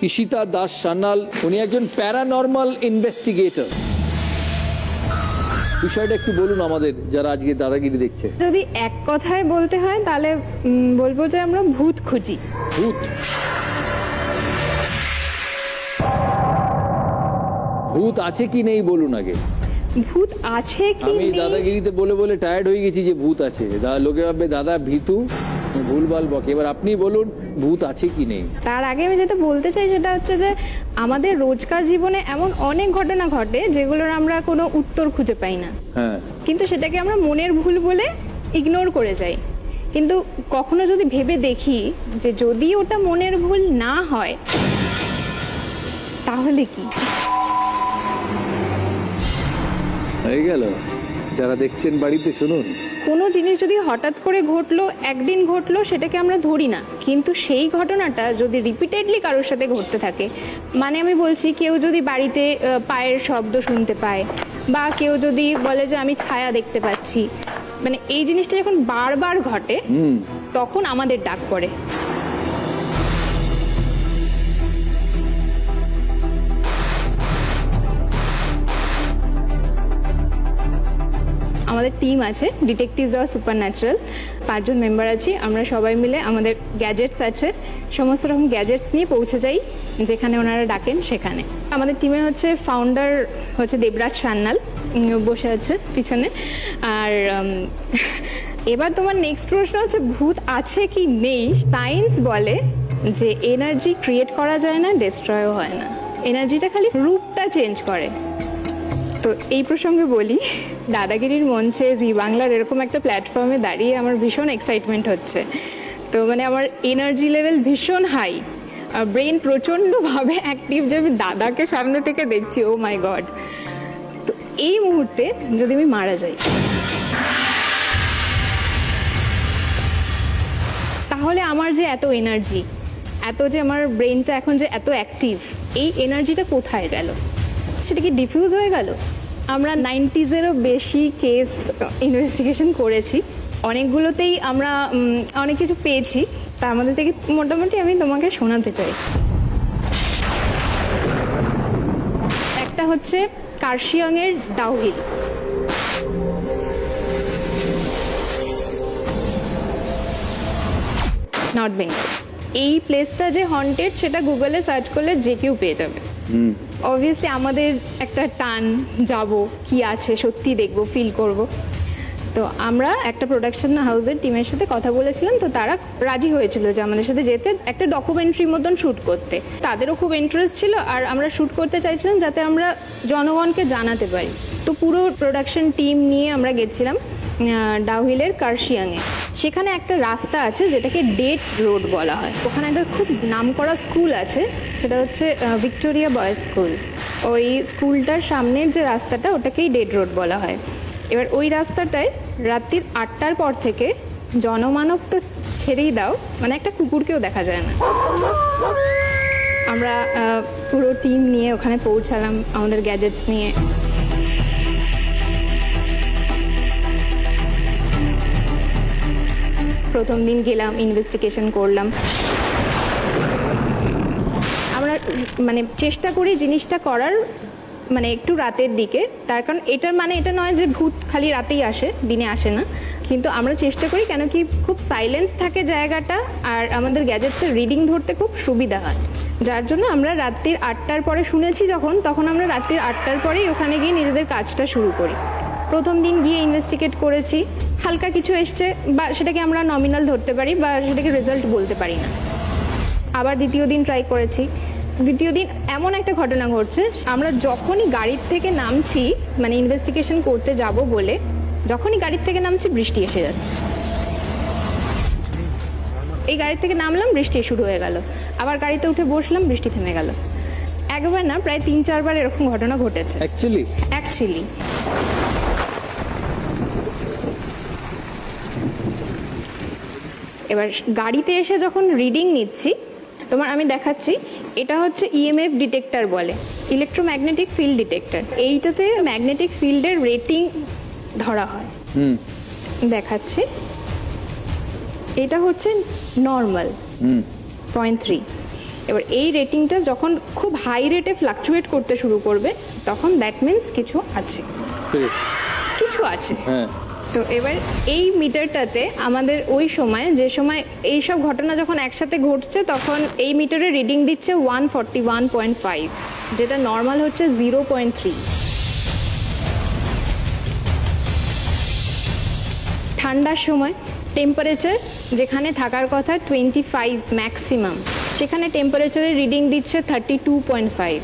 ঈশিতা দাস সান্যাল, উনি একজন paranormal investigator. বিষয়টা একটু বলুন আমাদের যারা আজকে দাদাগিরি দেখছে। যদি এক কথায় বলতে হয় তাহলে বলবো যে আমরা ভূত খুঁজি। ভূত ভূত আছে কি নেই বলুন আগে। ভূত আছে কি আমি নেই দাদাগিরিতে বলে বলে টায়ার্ড হয়ে গেছি যে ভূত আছে। লোকে ভাববে দাদা ভীতু, ভুলভাল বকে। এবার আপনি বলুন ভূত আছে কি নেই। তার আগে আমি যেটা বলতে চাই সেটা হচ্ছে যে আমাদের রোজকার জীবনে এমন অনেক ঘটনা ঘটে যেগুলোর আমরা কোনো উত্তর খুঁজে পাই না, হ্যাঁ, কিন্তু সেটাকে আমরা মনের ভুল বলে ইগনোর করে যাই। কিন্তু কখনো যদি ভেবে দেখি যে যদি ওটা মনের ভুল না হয় তাহলে কি হয়ে গেল। যারা দেখছেন বাড়িতে শুনুন, কোনো জিনিস যদি হঠাৎ করে ঘটলো, একদিন ঘটলো, সেটাকে আমরা ধরি না, কিন্তু সেই ঘটনাটা যদি রিপিটেডলি কারোর সাথে ঘটতে থাকে, মানে আমি বলছি কেউ যদি বাড়িতে পায়ের শব্দ শুনতে পায় বা কেউ যদি বলে যে আমি ছায়া দেখতে পাচ্ছি, মানে এই জিনিসটা যখন বারবার ঘটে তখন আমাদের ডাক পড়ে। আমাদের টিম আছে ডিটেকটিভস অফ সুপারন্যাচারাল, 5 জন মেম্বার আছি আমরা। সবাই মিলে আমাদের গ্যাজেটস আছে, সমস্ত রকম গ্যাজেটস নিয়ে পৌঁছে যাই যেখানে ওনারা ডাকেন সেখানে। আমাদের টিমে হচ্ছে ফাউন্ডার হচ্ছে দেবরাজ সান্যাল, বসে আছে পিছনে। আর এবার তোমার নেক্সট প্রশ্ন হচ্ছে ভূত আছে কি নেই। সায়েন্স বলে যে এনার্জি ক্রিয়েট করা যায় না, ডিস্ট্রয়ও হয় না, এনার্জিটা খালি রূপটা চেঞ্জ করে। তো এই প্রসঙ্গে বলি, দাদাগিরির মঞ্চে জি বাংলার এরকম একটা প্ল্যাটফর্মে দাঁড়িয়ে আমার ভীষণ এক্সাইটমেন্ট হচ্ছে। তো মানে আমার এনার্জি লেভেল ভীষণ হাই, ব্রেন প্রচণ্ডভাবে অ্যাক্টিভ যে আমি দাদাকে সামনে থেকে দেখছি, ও মাই গড। তো এই মুহূর্তে যদি আমি মারা যাই তাহলে আমার যে এত এনার্জি, এত যে আমার ব্রেনটা এখন যে এত অ্যাক্টিভ, এই এনার্জিটা কোথায় গেল? সেটা কি ডিফিউজ হয়ে গেল? আমরা 90-এরও বেশি কেস ইনভেস্টিগেশন করেছি, অনেকগুলোতেই আমরা অনেক কিছু পেয়েছি। তার মধ্যে থেকে মোটামুটি আমি তোমাকে শোনাতে চাই। একটা হচ্ছে কার্শিয়াংয়ের ডাউহিল। নর্থ বেঙ্গল। এই প্লেসটা যে হন্টেড সেটা গুগলে সার্চ করলে যে কেউ পেয়ে যাবে। অবভিয়াসলি আমাদের একটা টান, যাব কি আছে সত্যি দেখবো, ফিল করব। তো আমরা একটা প্রোডাকশন হাউসের টিমের সাথে কথা বলেছিলাম, তো তারা রাজি হয়েছিল যে আমাদের সাথে যেতে, একটা ডকুমেন্টারি মতন শ্যুট করতে। তাদেরও খুব ইন্টারেস্ট ছিল, আর আমরা শ্যুট করতে চাইছিলাম যাতে আমরা জনগণকে জানাতে পারি। তো পুরো প্রোডাকশন টিম নিয়ে আমরা গেছিলাম ডাউহিলের কার্শিয়াংয়ে। সেখানে একটা রাস্তা আছে যেটাকে ডেট রোড বলা হয়। ওখানে একটা খুব নামকরা স্কুল আছে, সেটা হচ্ছে ভিক্টোরিয়া বয়েজ স্কুল। ওই স্কুলটার সামনের যে রাস্তাটা ওটাকেই ডেট রোড বলা হয়। এবার ওই রাস্তাটায় রাত্রির 8টার পর থেকে জনমানব তো ছেড়েই দাও, মানে একটা কুকুরকেও দেখা যায় না। আমরা পুরো টিম নিয়ে ওখানে পৌঁছালাম আমাদের গ্যাজেটস নিয়ে। প্রথম দিন গেলাম, ইনভেস্টিগেশন করলাম। আমরা মানে চেষ্টা করি জিনিসটা করার মানে একটু রাতের দিকে, তার কারণ এটার মানে এটা নয় যে ভূত খালি রাতেই আসে, দিনে আসে না। কিন্তু আমরা চেষ্টা করি কেন কি খুব সাইলেন্স থাকে জায়গাটা, আর আমাদের গ্যাজেটসের রিডিং ধরতে খুব সুবিধা হয়, যার জন্য আমরা রাত্রির 8টার পরে শুনেছি তখন আমরা রাত্রির 8টার পরেই ওখানে গিয়ে নিজেদের কাজটা শুরু করি। প্রথম দিন গিয়ে ইনভেস্টিগেট করেছি, হালকা কিছু এসছে বা সেটাকে আমরা নমিনাল ধরতে পারি বা সেটাকে রেজাল্ট বলতে পারি না। আবার দ্বিতীয় দিন ট্রাই করেছি। দ্বিতীয় দিন এমন একটা ঘটনা ঘটছে, আমরা যখনই গাড়ির থেকে নামছি, মানে ইনভেস্টিগেশন করতে যাব বলে যখনই গাড়ির থেকে নামছি বৃষ্টি এসে যাচ্ছে। এই গাড়ির থেকে নামলাম, বৃষ্টি শুরু হয়ে গেল, আবার গাড়িতে উঠে বসলাম, বৃষ্টি থেমে গেল। একবার না, প্রায় 3-4 বার এরকম ঘটনা ঘটেছে অ্যাকচুয়ালি। এবার গাড়িতে এসে যখন রিডিং নিচ্ছি, তোমার আমি দেখাচ্ছি, এটা হচ্ছে ইএমএফ ডিটেক্টর বলে, ইলেকট্রোম্যাগনেটিক ফিল্ড ডিটেক্টর। এইটাতে ম্যাগনেটিক ফিল্ডের রেটিং ধরা হয়। দেখাচ্ছি, এটা হচ্ছে নর্মাল 0.3, এবার এই রেটিংটা যখন খুব হাই রেটে ফ্লাকচুয়েট করতে শুরু করবে তখন দ্যাট মিন্স কিছু আছে, স্পিরিট। কিছু আছে। হ্যাঁ, তো এবার এই মিটারটাতে আমাদের ওই সময়, যে সময় এইসব ঘটনা যখন একসাথে ঘটছে, তখন এই মিটারে রিডিং দিচ্ছে 141.5, যেটা নর্মাল হচ্ছে 0.3। ঠান্ডার সময় টেম্পারেচার যেখানে থাকার কথা 25 ম্যাক্সিমাম, সেখানে টেম্পারেচারের রিডিং দিচ্ছে 32.5।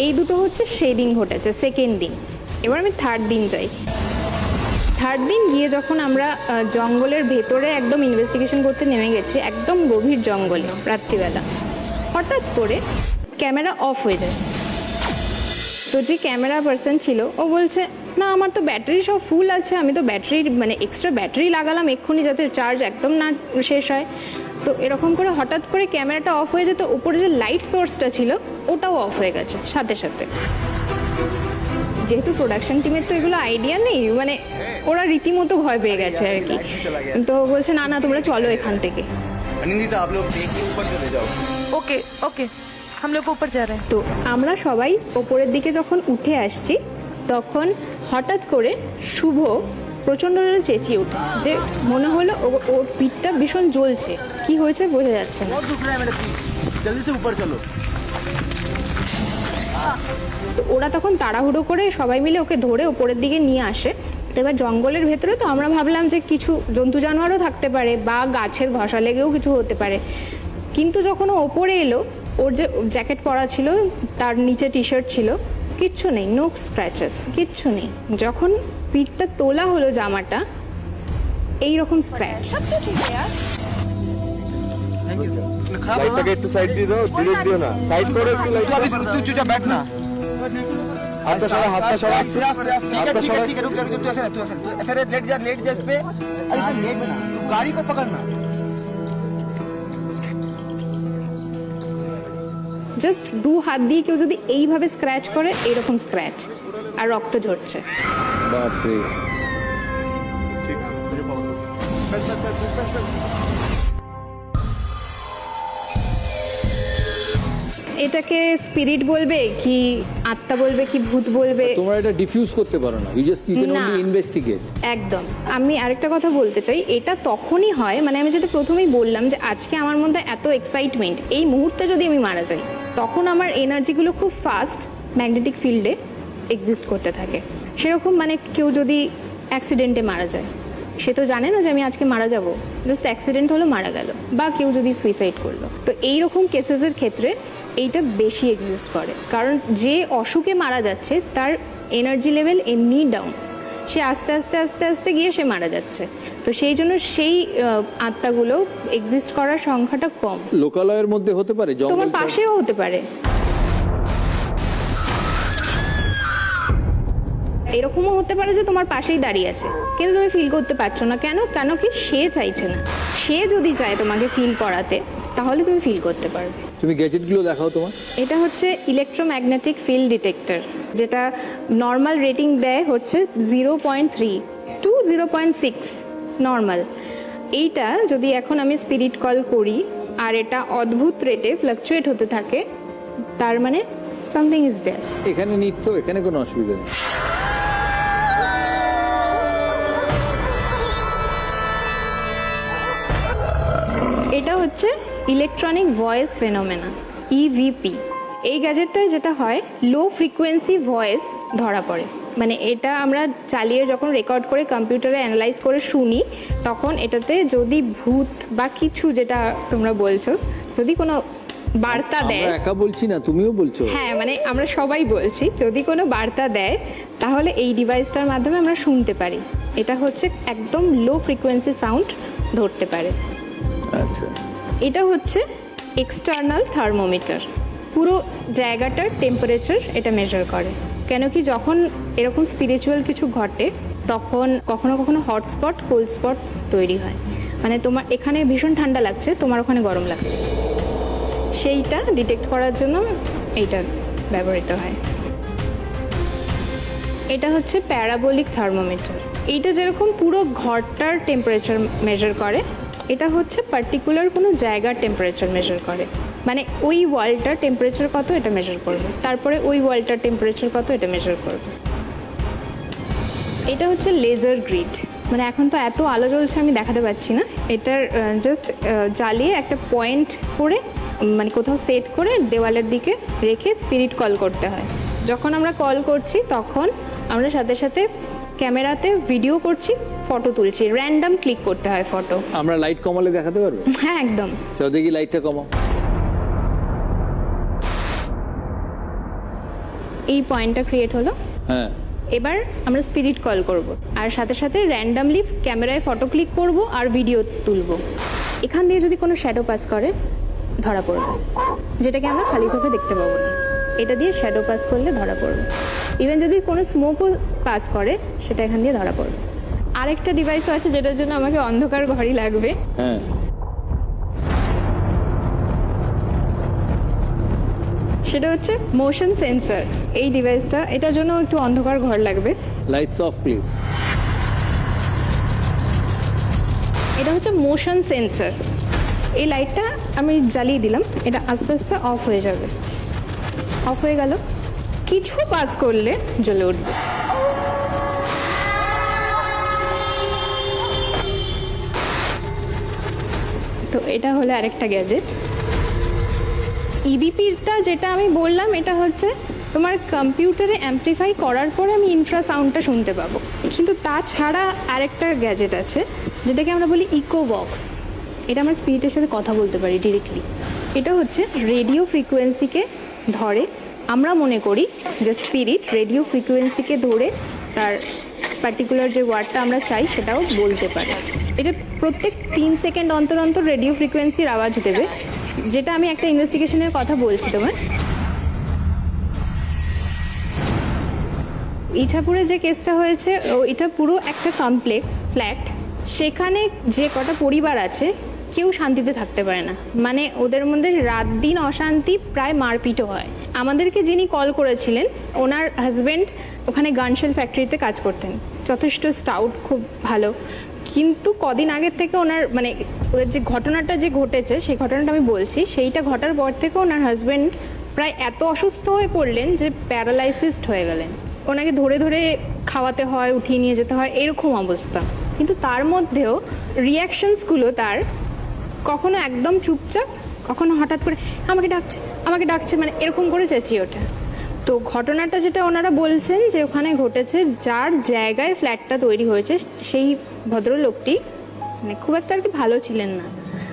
এই দুটো হচ্ছে শেডিং ঘটেছে সেকেন্ড দিন। এবার আমি থার্ড দিন যাই। থার্ড দিন গিয়ে যখন আমরা জঙ্গলের ভেতরে একদম ইনভেস্টিগেশন করতে নেমে গেছি, একদম গভীর জঙ্গলে রাত্রিবেলা, হঠাৎ করে ক্যামেরা অফ হয়ে যায়। তো যে ক্যামেরা পার্সন ছিল ও বলছে, না আমার তো ব্যাটারি সব ফুল আছে, আমি তো ব্যাটারি মানে এক্সট্রা ব্যাটারি লাগালাম এক্ষুনি যাতে চার্জ একদম না শেষ হয়। তো এরকম করে হঠাৎ করে ক্যামেরাটা অফ হয়ে যেত, ওপরে যে লাইট সোর্সটা ছিল ওটাও অফ হয়ে গেছে সাথে সাথে। যেহেতু প্রোডাকশন টিমের তো এগুলো আইডিয়া নেই, মানে ওরা রীতিমতো ভয় পেয়ে গেছে আর কি। তো বলছে না না তোমরা চলো এখান থেকে। अनिंदिता आप लोग देखिए ऊपर चले जाओ। ओके ओके हम लोग ऊपर जा रहे हैं। তো আমরা সবাই ওপরের দিকে যখন উঠে আসছি, তখন হঠাৎ করে শুভ প্রচণ্ড জোরে চেঁচিয়ে ওঠে, যে মনে হলো ওর পিঠটা ভীষণ জ্বলছে। কি হয়েছে বোঝা যাচ্ছে না। बहुत दुख रहा है मेरे पीठ, जल्दी से ऊपर चलो। তো ওরা তখন তাড়াহুড়ো করে সবাই মিলে ওকে ধরে ওপরের দিকে নিয়ে আসে। তো এবার জঙ্গলের ভেতরে তো আমরা ভাবলাম যে কিছু জন্তু জানোয়ারও থাকতে পারে বা গাছের ঘষা লেগেও কিছু হতে পারে। কিন্তু যখন ও ওপরে এলো, ওর যে জ্যাকেট পরা ছিল, তার নিচে টি শার্ট ছিল, কিচ্ছু নেই, নো স্ক্র্যাচেস, কিচ্ছু নেই। যখন পিঠটা তোলা হলো জামাটা, এইরকম স্ক্র্যাচ। লাইটটাকে একটু সাইড দিয়ে দাও, ডিরেক্ট দিও না, সাইড করে একটু লাইট। तू चुपचाप बैठ ना। হাতটা সরা, হাতটা সরা, आस्ते आस्ते आस्ते। ठीक है ठीक है रुक जा तू ऐसे तू ऐसे लेट जा इस पे। अरे इसमें लेट ना, तू गाड़ी को पकड़ना। জাস্ট দু হাত দিয়ে কেউ যদি এইভাবে স্ক্র্যাচ করে, এইরকম স্ক্র্যাচ, আর রক্ত ঝরছে। বাপরে। এটাকে স্পিরিট বলবে কি আত্মা বলবে কি ভূত বলবে, তোমরা এটা ডিফিউজ করতে পারো না, ইউ জাস্ট ইউ ক্যান না। Only investigate. একদম। আমি আরেকটা কথা বলতে চাই, এটা তখনই হয়, মানে আমি যেটা প্রথমেই বললাম যে আজকে আমার মধ্যে এত এক্সাইটমেন্ট, এই মুহূর্তে যদি আমি মারা যাই, তখন আমার এনার্জিগুলো খুব ফাস্ট ম্যাগনেটিক ফিল্ডে এক্সিস্ট করতে থাকে। সেরকম মানে কেউ যদি অ্যাক্সিডেন্টে মারা যায়, সে তো জানে না যে আমি আজকে মারা যাব, জাস্ট অ্যাক্সিডেন্ট হলো মারা গেল, বা কেউ যদি সুইসাইড করলো। তো এইরকম কেসেসের ক্ষেত্রে এইটা বেশি এক্সিস্ট করে, কারণ যে অসুখে মারা যাচ্ছে তার এনার্জি লেভেল এমনি ডাউন, সে আস্তে আস্তে আস্তে আস্তে গিয়ে সে মারা যাচ্ছে। তো সেই জন্য সেই আত্মাগুলো এক্সিস্ট করার সংখ্যাটা কম। লোকালয়ের মধ্যে হতে পারে, তোমার জঙ্গল পাশেও হতে পারে। এরকমও হতে পারে যে তোমার পাশেই দাঁড়িয়ে আছে, কিন্তু তুমি ফিল করতে পারছো না। কেন? কেন কি সে চাইছে না। সে যদি চায় তোমাকে ফিল করাতে, তাহলে তুমি ফিল করতে পারবে। তুমি গ্যাজেটগুলো দেখাও তোমার। এটা হচ্ছে ইলেকট্রোম্যাগনেটিক ফিল্ড ডিটেক্টর, যেটা নর্মাল রেটিং দেয় হচ্ছে 0.3 টু 0.6 নর্মাল। এইটা যদি এখন আমি স্পিরিট কল করি আর এটা অদ্ভুত রেটে ফ্লাকচুয়েট হতে থাকে, তার মানে সামথিং ইজ দেয়ার। এখানে নিত্য, এখানে কোনো অসুবিধা নেই। এটা হচ্ছে ইলেকট্রনিক ভয়েস ফেনোমেনা, ইভিপি। এই গ্যাজেটটায় যেটা হয়, লো ফ্রিকোয়েন্সি ভয়েস ধরা পড়ে। মানে এটা আমরা চালিয়ে যখন রেকর্ড করে কম্পিউটারে অ্যানালাইজ করে শুনি, তখন এটাতে যদি ভূত বা কিছু, যেটা তোমরা বলছো, যদি কোনো বার্তা দেয়, আমরা একা বলছি না, তুমিও বলছো। হ্যাঁ মানে আমরা সবাই বলছি, যদি কোনো বার্তা দেয় তাহলে এই ডিভাইসটার মাধ্যমে আমরা শুনতে পারি। এটা হচ্ছে একদম লো ফ্রিকোয়েন্সি সাউন্ড ধরতে পারে। আচ্ছা, এটা হচ্ছে এক্সটার্নাল থার্মোমিটার, পুরো জায়গাটার টেম্পারেচার এটা মেজার করে। কেন কি যখন এরকম স্পিরিচুয়াল কিছু ঘটে, তখন কখনো কখনো হটস্পট কোল্ড স্পট তৈরি হয়। মানে তোমার এখানে ভীষণ ঠান্ডা লাগছে, তোমার ওখানে গরম লাগছে, সেইটা ডিটেক্ট করার জন্য এইটা ব্যবহৃত হয়। এটা হচ্ছে প্যারাবোলিক থার্মোমিটার। এইটা যেরকম পুরো ঘরটার টেম্পারেচার মেজার করে, এটা হচ্ছে পার্টিকুলার কোনো জায়গার টেম্পারেচার মেজার করে, মানে ওই ওয়ালটার টেম্পারেচার কত এটা মেজার করবে, তারপরে ওই ওয়ালটার টেম্পারেচার কত এটা মেজার করবে। এটা হচ্ছে লেজার গ্রিড, মানে এখন তো এত আলো জ্বলছে আমি দেখাতে পাচ্ছি না। এটার জাস্ট জ্বালিয়ে একটা পয়েন্ট করে মানে কোথাও সেট করে দেওয়ালের দিকে রেখে স্পিরিট কল করতে হয়। যখন আমরা কল করছি তখন আমরা সাথে সাথে ক্যামেরাতে ভিডিও করছি, ফটো তুলছি, র্যান্ডম ক্লিক করতে হয় ফটো। আমরা লাইট কমালে দেখাতে পারবো? হ্যাঁ একদম। চলো দেখি লাইটটা কমাও। এই পয়েন্টটা ক্রিয়েট হলো। হ্যাঁ, এবার আমরা স্পিরিট কল করব আর সাথে সাথে র্যান্ডামলি ক্যামেরায় ফটো ক্লিক করব আর ভিডিও তুলব। এখান দিয়ে যদি কোনো শ্যাডো পাস করে ধরা পড়বে, যেটাকে আমরা খালি চোখে দেখতে পাবো না। এটা দিয়ে শ্যাডো পাস করলে ধরা পড়বে। ইভেন যদি কোনো স্মোকও পাস করে সেটা এখান দিয়ে ধরা পড়বে। আরেকটা ডিভাইসও আছে যেটার জন্য আমাকে অন্ধকার ঘরই লাগবে। হ্যাঁ, সেটা হচ্ছে মোশন সেন্সর। এই ডিভাইসটা, এটার জন্য একটু অন্ধকার ঘর লাগবে। Lights off please. এটা হচ্ছে মোশন সেন্সর। এই লাইটটা আমি জ্বালিয়ে দিলাম, এটা আস্তে আস্তে অফ হয়ে যাবে। অফ হয়ে গেল, কিছু পাস করলে জ্বলে উঠবে। তো এটা হলো আরেকটা গ্যাজেট। ইডিপিটা যেটা আমি বললাম, এটা হচ্ছে তোমার কম্পিউটারে অ্যাম্প্লিফাই করার পরে আমি ইনফ্রাসাউন্ডটা শুনতে পাবো। কিন্তু তাছাড়া আরেকটা গ্যাজেট আছে যেটাকে আমরা বলি ইকোবক্স। এটা আমরা স্পিরিটের সাথে কথা বলতে পারি ডিরেক্টলি। এটা হচ্ছে রেডিও ফ্রিকোয়েন্সিকে ধরে। আমরা মনে করি যে স্পিরিট রেডিও ফ্রিকোয়েন্সিকে ধরে তার পার্টিকুলার যে ওয়ার্ডটা আমরা চাই সেটাও বলতে পারে। এটা প্রত্যেক 3 সেকেন্ড অন্তর অন্তর রেডিও ফ্রিকোয়েন্সির আওয়াজ দেবে, যেটা আমি একটা ইনভেস্টিগেশনের কথা বলছি তোমার। ইছাপুরে যে কেসটা হয়েছে, এটা পুরো একটা কমপ্লেক্স ফ্ল্যাট। সেখানে যে কটা পরিবার আছে কেউ শান্তিতে থাকতে পারে না, মানে ওদের মধ্যে রাত দিন অশান্তি, প্রায় মারপিটও হয়। আমাদেরকে যিনি কল করেছিলেন, ওনার হাজব্যান্ড ওখানে গানশেল ফ্যাক্টরিতে কাজ করতেন, যথেষ্ট স্টাউট, খুব ভালো। কিন্তু কদিন আগের থেকে ওনার মানে ওদের যে ঘটনাটা যে ঘটেছে সেই ঘটনাটা আমি বলছি, সেইটা ঘটার পর থেকে ওনার হাজব্যান্ড প্রায় এত অসুস্থ হয়ে পড়লেন যে প্যারালাইসিসড হয়ে গেলেন। ওনাকে ধরে ধরে খাওয়াতে হয়, উঠিয়ে নিয়ে যেতে হয়, এরকম অবস্থা। কিন্তু তার মধ্যেও রিয়াকশনসগুলো তার কখনো একদম চুপচাপ, কখনো হঠাৎ করে আমাকে ডাকছে আমাকে ডাকছে, মানে এরকম করে চেঁচিয়ে ওঠে। তো ঘটনাটা যেটা ওনারা বলছেন যে ওখানে ঘটেছে, যার জায়গায় ফ্ল্যাটটা তৈরি হয়েছে সেই ভদ্রলোকটি মানে খুব একটা আর কি ভালো ছিলেন না,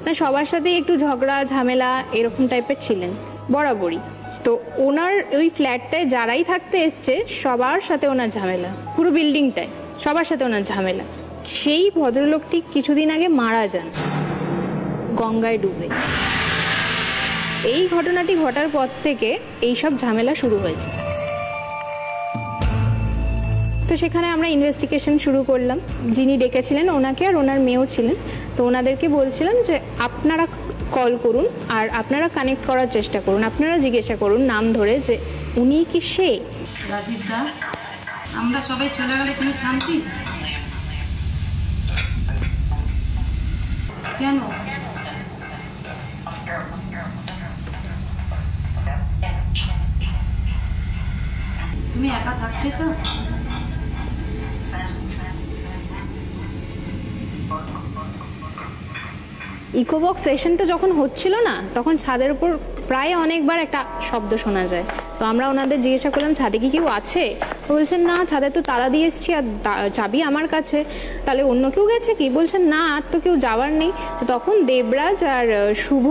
মানে সবার সাথেই একটু ঝগড়া ঝামেলা এরকম টাইপের ছিলেন বরাবরই। তো ওনার ওই ফ্ল্যাটটায় যারাই থাকতে এসছে সবার সাথে ওনার ঝামেলা, পুরো বিল্ডিংটায় সবার সাথে ওনার ঝামেলা। সেই ভদ্রলোকটি কিছুদিন আগে মারা যান গঙ্গায় ডুবে। এই ঘটনাটি ঘটার পর থেকে এইসব ঝামেলা শুরু হয়েছে। তো সেখানে আমরা ইনভেস্টিগেশন শুরু করলাম। যিনি ডেকেছিলেন ওনাকে আর ওনার মেয়েও ছিলেন। তো ওনাদেরকে বলছিলাম যে আপনারা কল করুন আর আপনারা কানেক্ট করার চেষ্টা করুন, আপনারা জিজ্ঞাসা করুন নাম ধরে যে উনি কি সে। রাজীব দা, আমরা সবাই চলে গেলে তুমি শান্তি কেন? তুমি একা থাকতে চাও? ইকোবক্স সেশনটা যখন হচ্ছিল না, তখন ছাদের উপর প্রায় অনেকবার একটা শব্দ শোনা যায়। তো আমরা ওনাদের জিজ্ঞাসা করলাম ছাদে কি কেউ আছে? বলছেন না, ছাদে তো তালা দিয়ে এসছি আর চাবি আমার কাছে। তাহলে অন্য কেউ গেছে কি? বলছেন না, আর তো কেউ যাওয়ার নেই। তো তখন দেবরাজ আর শুভ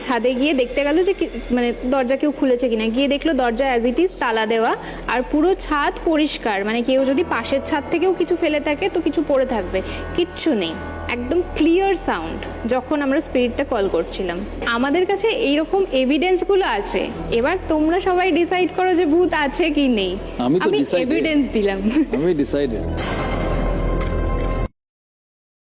ছাদে গিয়ে দেখতে গেল যে মানে দরজা কেউ খুলেছে কিনা। গিয়ে দেখলো দরজা অ্যাজ ইট ইজ তালা দেওয়া, আর পুরো ছাদ পরিষ্কার, মানে কেউ যদি পাশের ছাদ থেকেও কিছু ফেলে থাকে তো কিছু পড়ে থাকবে, কিচ্ছু নেই, একদম ক্লিয়ার সাউন্ড। যখন আমরা স্পিরিটটা কল করছিলাম আমাদের কাছে এইরকম এভিডেন্সগুলো আছে। এবার তোমরা সবাই ডিসাইড করো যে ভূত আছে কি নেই। আমি এভিডেন্স দিলাম। আমি ডিসাইডেড।